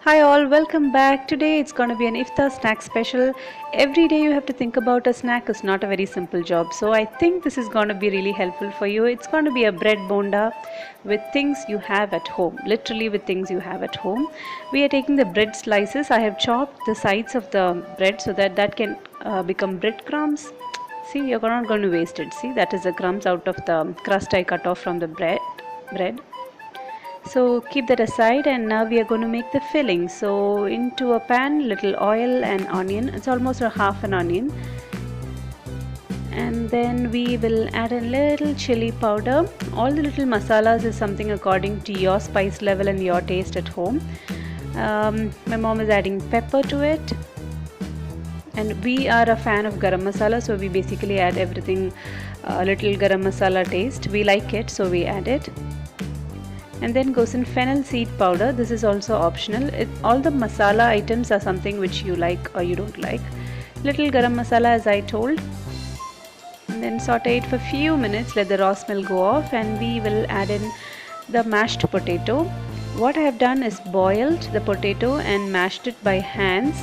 Hi all, welcome back. Today it's going to be an iftar snack special. Every day you have to think about a snack is not a very simple job. So I think this is going to be really helpful for you. It's going to be a bread bonda with things you have at home. Literally with things you have at home. We are taking the bread slices. I have chopped the sides of the bread so that that can become breadcrumbs. See, you're not going to waste it. See, that is the crumbs out of the crust I cut off from the bread. So keep that aside, and now we are going to make the filling. So into a pan, little oil and onion. It's almost a half an onion. And then we will add a little chili powder. All the little masalas is something according to your spice level and your taste at home. My mom is adding pepper to it. And we are a fan of garam masala, so we basically add everything, little garam masala taste. We like it, so we add it. And then goes in fennel seed powder. This is also optional. All the masala items are something which you like or you don't like. Little garam masala as I told. And then saute it for a few minutes, let the raw smell go off, and we will add in the mashed potato. What I have done is boiled the potato and mashed it by hands.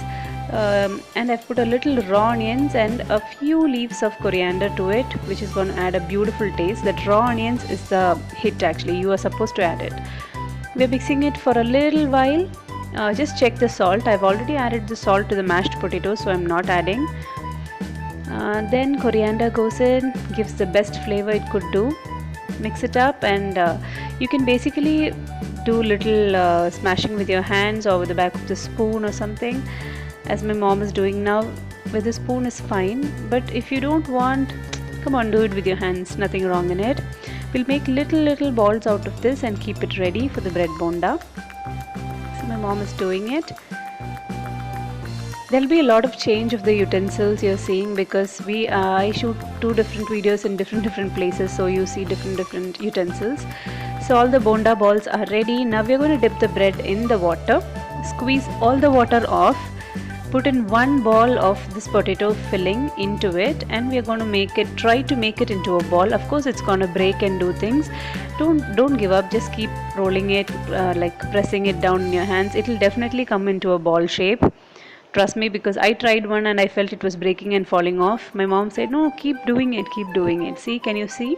And I've put a little raw onions and a few leaves of coriander to it, which is going to add a beautiful taste. That raw onions is the hit actually. You are supposed to add it. We're mixing it for a little while. Just check the salt. I've already added the salt to the mashed potatoes, so I'm not adding. Then coriander goes in, gives the best flavor it could do. Mix it up, and you can basically do little smashing with your hands or with the back of the spoon or something, as my mom is doing now. With a spoon is fine, but if you don't want, come on, do it with your hands, nothing wrong in it. We'll make little balls out of this and keep it ready for the bread bonda. So my mom is doing it. There'll be a lot of change of the utensils you're seeing, because I shoot two different videos in different places, so you see different utensils. So all the bonda balls are ready. Now we're going to dip the bread in the water, squeeze all the water off, put in one ball of this potato filling into it, and we are going to try to make it into a ball. Of course it's going to break and do things. Don't give up, just keep rolling it, like pressing it down in your hands. It will definitely come into a ball shape. Trust me, because I tried one and I felt it was breaking and falling off. My mom said, no, keep doing it. See, can you see?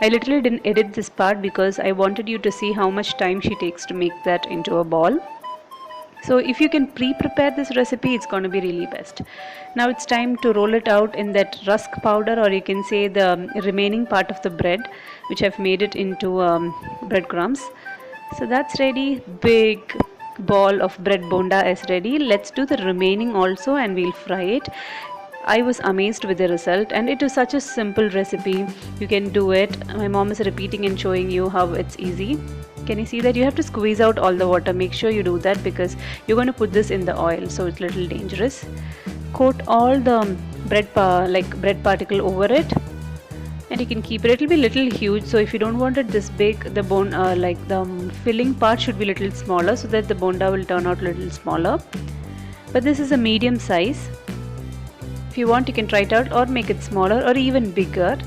I literally didn't edit this part because I wanted you to see how much time she takes to make that into a ball. So if you can pre-prepare this recipe, it's going to be really best. Now it's time to roll it out in that rusk powder, or you can say the remaining part of the bread, which I've made it into breadcrumbs. So that's ready. Big ball of bread bonda is ready. Let's do the remaining also, and we'll fry it. I was amazed with the result, and it is such a simple recipe. You can do it. My mom is repeating and showing you how it's easy. Can you see that? You have to squeeze out all the water. Make sure you do that, because you're going to put this in the oil, so it's a little dangerous. Coat all the bread particle over it, and you can keep it. It'll be little huge, so if you don't want it this big, the the filling part should be little smaller, so that the bonda will turn out little smaller. But this is a medium size. If you want, you can try it out or make it smaller or even bigger.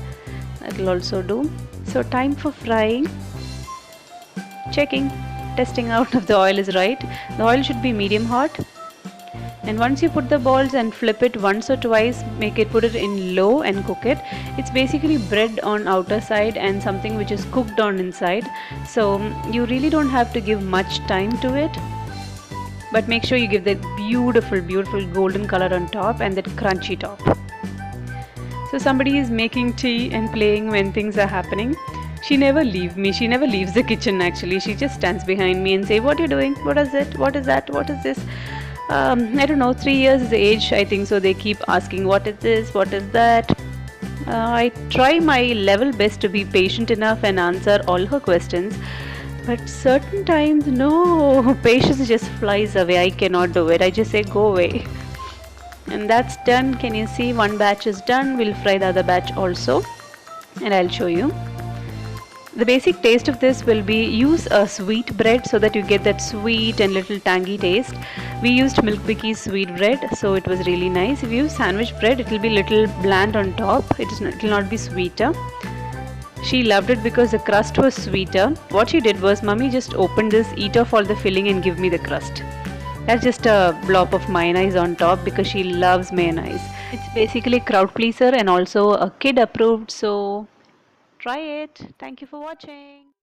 That will also do. So time for frying. Checking, testing out if the oil is right. The oil should be medium hot. And once you put the balls and flip it once or twice, put it in low and cook it. It's basically bread on outer side and something which is cooked on inside. So you really don't have to give much time to it. But make sure you give that beautiful golden color on top and that crunchy top. So somebody is making tea and playing when things are happening. She never leaves me. She never leaves the kitchen actually. She just stands behind me and say, what are you doing? What is it? What is that? What is this? I don't know, 3 years is the age, I think, so they keep asking, what is this? What is that? I try my level best to be patient enough and answer all her questions. But certain times, no, patience just flies away. I cannot do it. I just say, go away. And that's done. Can you see? One batch is done. We'll fry the other batch also, and I'll show you. The basic taste of this will be, use a sweet bread so that you get that sweet and little tangy taste. We used Milk Bikkie's sweet bread, so it was really nice. If you use sandwich bread, it will be little bland on top. It will not be sweeter. She loved it because the crust was sweeter. What she did was, Mummy just opened this, eat off all the filling and give me the crust. That's just a blob of mayonnaise on top because she loves mayonnaise. It's basically crowd pleaser and also a kid approved, so try it. Thank you for watching.